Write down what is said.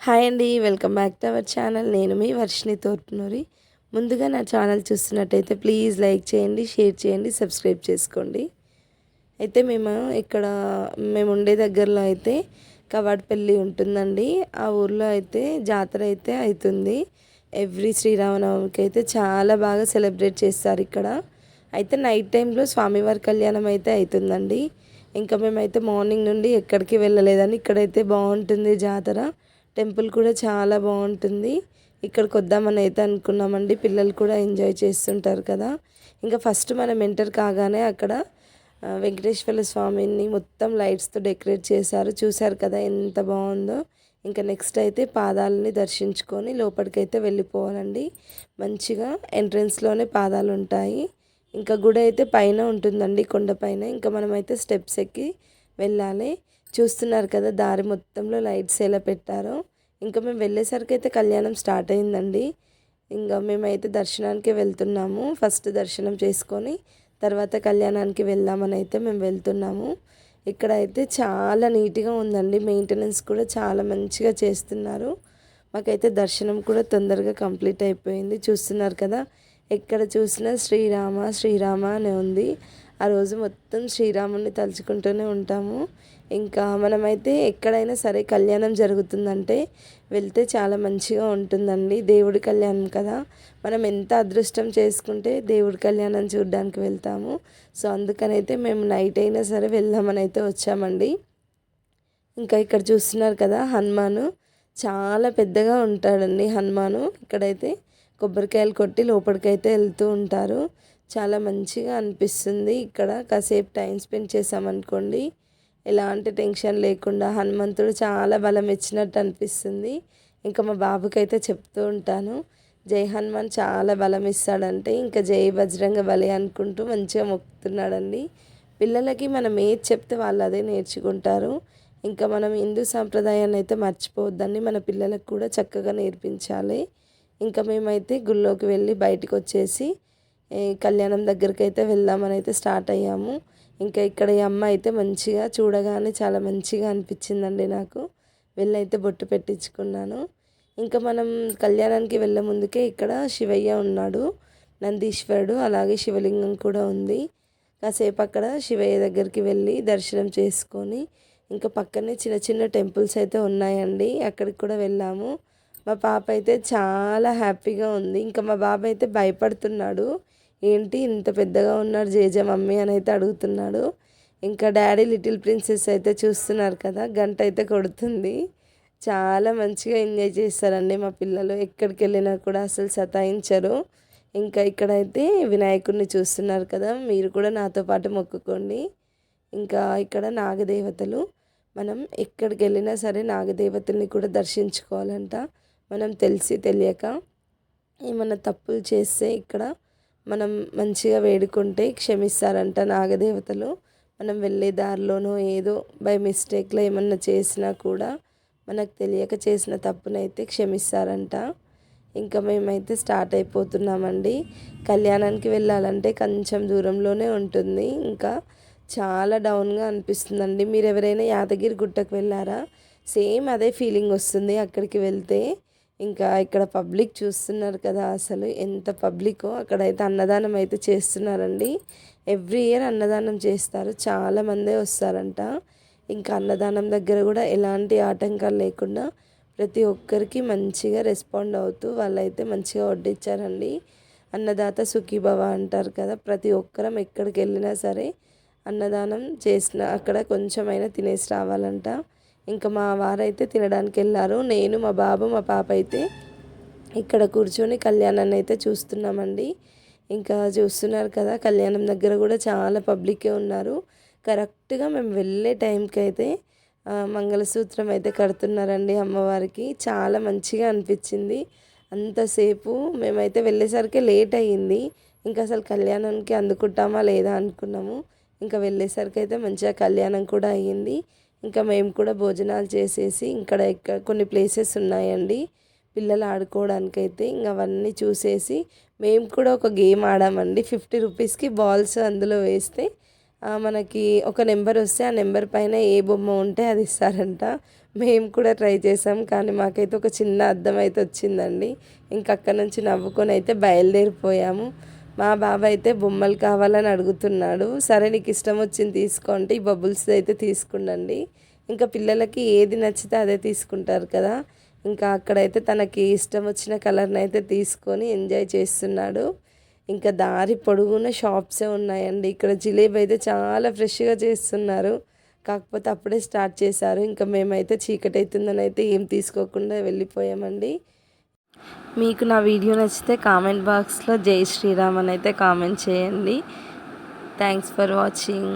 Hi అండి. Welcome back to our channel. నేను మీ వర్షిని తోర్పునూరి. ముందుగా నా ఛానల్ చూస్తున్నట్టయితే ప్లీజ్ లైక్ చేయండి, షేర్ చేయండి, సబ్స్క్రైబ్ చేసుకోండి. అయితే మేము ఉండే దగ్గరలో అయితే కవాడపల్లి ఉంటుందండి. ఆ ఊర్లో అయితే జాతర అయితే అవుతుంది. ఎవ్రీ శ్రీరామనవమికి అయితే చాలా బాగా సెలబ్రేట్ చేస్తారు ఇక్కడ. అయితే నైట్ టైంలో స్వామివారి కళ్యాణం అయితే అవుతుందండి. ఇంకా మేమైతే మార్నింగ్ నుండి ఎక్కడికి వెళ్ళలేదని ఇక్కడైతే బాగుంటుంది జాతర. టెంపుల్ కూడా చాలా బాగుంటుంది. ఇక్కడికి వద్దామని అయితే అనుకున్నామండి. పిల్లలు కూడా ఎంజాయ్ చేస్తుంటారు కదా. ఇంకా ఫస్ట్ మనం ఎంటర్ కాగానే అక్కడ వెంకటేశ్వర స్వామిని మొత్తం లైట్స్తో డెకరేట్ చేశారు. చూశారు కదా ఎంత బాగుందో. ఇంకా నెక్స్ట్ అయితే పాదాలని దర్శించుకొని లోపలికైతే వెళ్ళిపోవాలండి. మంచిగా ఎంట్రన్స్లోనే పాదాలు ఉంటాయి. ఇంకా గుడి అయితే పైన ఉంటుందండి, కొండపైన. ఇంకా మనమైతే స్టెప్స్ ఎక్కి వెళ్ళాలి. చూస్తున్నారు కదా దారి మొత్తంలో లైట్స్ ఎలా పెట్టారో. ఇంకా మేము వెళ్ళేసరికి అయితే కళ్యాణం స్టార్ట్ అయిందండి. ఇంకా మేమైతే దర్శనానికి వెళ్తున్నాము. ఫస్ట్ దర్శనం చేసుకొని తర్వాత కళ్యాణానికి వెళ్దామని అయితే మేము వెళ్తున్నాము. ఇక్కడ అయితే చాలా నీట్గా ఉందండి. మెయింటెనెన్స్ కూడా చాలా మంచిగా చేస్తున్నారు. మాకైతే దర్శనం కూడా తొందరగా కంప్లీట్ అయిపోయింది. చూస్తున్నారు కదా ఎక్కడ చూసినా శ్రీరామ శ్రీరామ అనే ఉంది. ఆ రోజు మొత్తం శ్రీరాముని తలుచుకుంటూనే ఉంటాము. ఇంకా మనమైతే ఎక్కడైనా సరే కళ్యాణం జరుగుతుందంటే వెళ్తే చాలా మంచిగా ఉంటుందండి. దేవుడి కళ్యాణం కదా, మనం ఎంత అదృష్టం చేసుకుంటే దేవుడి కళ్యాణం చూడడానికి వెళ్తాము. సో అందుకనైతే మేము నైట్ అయినా సరే వెళ్దామని అయితే వచ్చామండి. ఇంకా ఇక్కడ చూస్తున్నారు కదా హనుమాను చాలా పెద్దగా ఉంటాడండి. హనుమాను ఇక్కడైతే కొబ్బరికాయలు కొట్టి లోపలికైతే వెళ్తూ ఉంటారు. చాలా మంచిగా అనిపిస్తుంది. ఇక్కడ కాసేపు టైం స్పెండ్ చేసామనుకోండి, ఎలాంటి టెన్షన్ లేకుండా హనుమంతుడు చాలా బలం ఇచ్చినట్టు అనిపిస్తుంది. ఇంకా మా బాబుకైతే చెప్తూ ఉంటాను, జై హనుమాన్ చాలా బలం ఇస్తాడంటే ఇంకా జై బజరంగ బలి అనుకుంటూ మంచిగా మొక్కుతున్నాడండి. పిల్లలకి మనం ఏది చెప్తే వాళ్ళు అదే నేర్చుకుంటారు. ఇంకా మనం హిందూ సాంప్రదాయాన్ని అయితే మర్చిపోవద్దండి. మన పిల్లలకు కూడా చక్కగా నేర్పించాలి. ఇంకా మేమైతే గుళ్ళోకి వెళ్ళి బయటకు వచ్చేసి కళ్యాణం దగ్గరికి అయితే వెళ్దామని అయితే స్టార్ట్ అయ్యాము. ఇంకా ఇక్కడ ఈ అమ్మ అయితే మంచిగా చూడగానే చాలా మంచిగా అనిపించిందండి నాకు. వెళ్ళైతే బొట్టు పెట్టించుకున్నాను. ఇంకా మనం కళ్యాణానికి వెళ్ళే ముందుకే ఇక్కడ శివయ్య ఉన్నాడు, నందీశ్వరుడు, అలాగే శివలింగం కూడా ఉంది. కాసేపు అక్కడ శివయ్య దగ్గరికి వెళ్ళి దర్శనం చేసుకొని ఇంకా పక్కనే చిన్న చిన్న టెంపుల్స్ అయితే ఉన్నాయండి, అక్కడికి కూడా వెళ్ళాము. మా పాప అయితే చాలా హ్యాపీగా ఉంది. ఇంకా మా బాబు అయితే భయపడుతున్నాడు, ఏంటి ఇంత పెద్దగా ఉన్నాడు జేజే మమ్మీ అని అయితే అడుగుతున్నాడు. ఇంకా డాడీ లిటిల్ ప్రిన్సెస్ అయితే చూస్తున్నారు కదా, గంట అయితే కొడుతుంది. చాలా మంచిగా ఎంజాయ్ చేస్తారండి మా పిల్లలు. ఎక్కడికి వెళ్ళినా కూడా అసలు సతాయించరు. ఇంకా ఇక్కడైతే వినాయకుడిని చూస్తున్నారు కదా, మీరు కూడా నాతో పాటు మొక్కుకోండి. ఇంకా ఇక్కడ నాగదేవతలు, మనం ఎక్కడికి వెళ్ళినా సరే నాగదేవతల్ని కూడా దర్శించుకోవాలంట. మనం తెలిసి తెలియక ఏమన్నా తప్పులు చేస్తే ఇక్కడ మనం మంచిగా వేడుకుంటే క్షమిస్తారంట నాగదేవతలు. మనం వెళ్ళే దారిలోనో ఏదో బై మిస్టేక్లో ఏమన్నా చేసినా కూడా మనకు తెలియక చేసిన తప్పునైతే క్షమిస్తారంట. ఇంకా మేమైతే స్టార్ట్ అయిపోతున్నామండి. కళ్యాణానికి వెళ్ళాలంటే కొంచెం దూరంలోనే ఉంటుంది. ఇంకా చాలా డౌన్గా అనిపిస్తుందండి. మీరు ఎవరైనా యాదగిరి గుట్టకు వెళ్ళారా? సేమ్ అదే ఫీలింగ్ వస్తుంది అక్కడికి వెళ్తే. ఇంకా ఇక్కడ పబ్లిక్ చూస్తున్నారు కదా, అసలు ఎంత పబ్లికో. అక్కడైతే అన్నదానం అయితే చేస్తున్నారండి. ఎవ్రీ ఇయర్ అన్నదానం చేస్తారు, చాలామందే వస్తారంట. ఇంకా అన్నదానం దగ్గర కూడా ఎలాంటి ఆటంకాలు లేకుండా ప్రతి ఒక్కరికి మంచిగా రెస్పాండ్ అవుతూ వాళ్ళైతే మంచిగా వడ్డించారండి. అన్నదాత సుఖీభవ అంటారు కదా, ప్రతి ఒక్కరం ఎక్కడికి వెళ్ళినా సరే అన్నదానం చేసిన అక్కడ కొంచెమైనా తినేసి రావాలంట. ఇంకా మా వారైతే తినడానికి వెళ్ళారు. నేను, మా బాబు, మా పాప అయితే ఇక్కడ కూర్చొని కళ్యాణాన్ని అయితే చూస్తున్నామండి. ఇంకా చూస్తున్నారు కదా కళ్యాణం దగ్గర కూడా చాలా పబ్లికే ఉన్నారు. కరెక్ట్గా మేము వెళ్ళే టైంకి అయితే మంగళసూత్రం అయితే కడుతున్నారండి అమ్మవారికి. చాలా మంచిగా అనిపించింది. అంతసేపు మేమైతే వెళ్ళేసరికి లేట్ అయ్యింది. ఇంకా అసలు కళ్యాణానికి అందుకుంటామా లేదా అనుకున్నాము. ఇంకా వెళ్ళేసరికి అయితే మంచిగా కళ్యాణం కూడా అయ్యింది. ఇంకా మేము కూడా భోజనాలు చేసేసి ఇక్కడ కొన్ని ప్లేసెస్ ఉన్నాయండి పిల్లలు ఆడుకోవడానికైతే, ఇంకా అవన్నీ చూసేసి మేము కూడా ఒక గేమ్ ఆడామండి. 50 రూపీస్కి బాల్స్ అందులో వేస్తే మనకి ఒక నెంబర్ వస్తే ఆ నెంబర్ పైన ఏ బొమ్మ ఉంటే అది ఇస్తారంట. మేము కూడా ట్రై చేసాం, కానీ మాకైతే ఒక చిన్న అద్దం అయితే వచ్చిందండి. ఇంక అక్కడ నుంచి నవ్వుకొని అయితే బయలుదేరిపోయాము. మా బాబాయ్ అయితే బొమ్మలు కావాలని అడుగుతున్నాడు. సరే నీకు ఇష్టం వచ్చింది తీసుకోండి, ఈ బబుల్స్ అయితే తీసుకుండండి. ఇంకా పిల్లలకి ఏది నచ్చితే అదే తీసుకుంటారు కదా. ఇంకా అక్కడైతే తనకి ఇష్టం వచ్చిన కలర్ని అయితే తీసుకొని ఎంజాయ్ చేస్తున్నాడు. ఇంకా దారి పొడుగున షాప్సే ఉన్నాయండి. ఇక్కడ జిలేబీ అయితే చాలా ఫ్రెష్గా చేస్తున్నారు. కాకపోతే అప్పుడే స్టార్ట్ చేశారు. ఇంకా మేమైతే చీకటి అవుతుందని అయితే ఏం తీసుకోకుండా వెళ్ళిపోయామండి. మీకు నా వీడియో నచ్చితే కామెంట్ బాక్స్లో జై శ్రీరామ్ అని అయితే కామెంట్ చేయండి. Thanks for watching.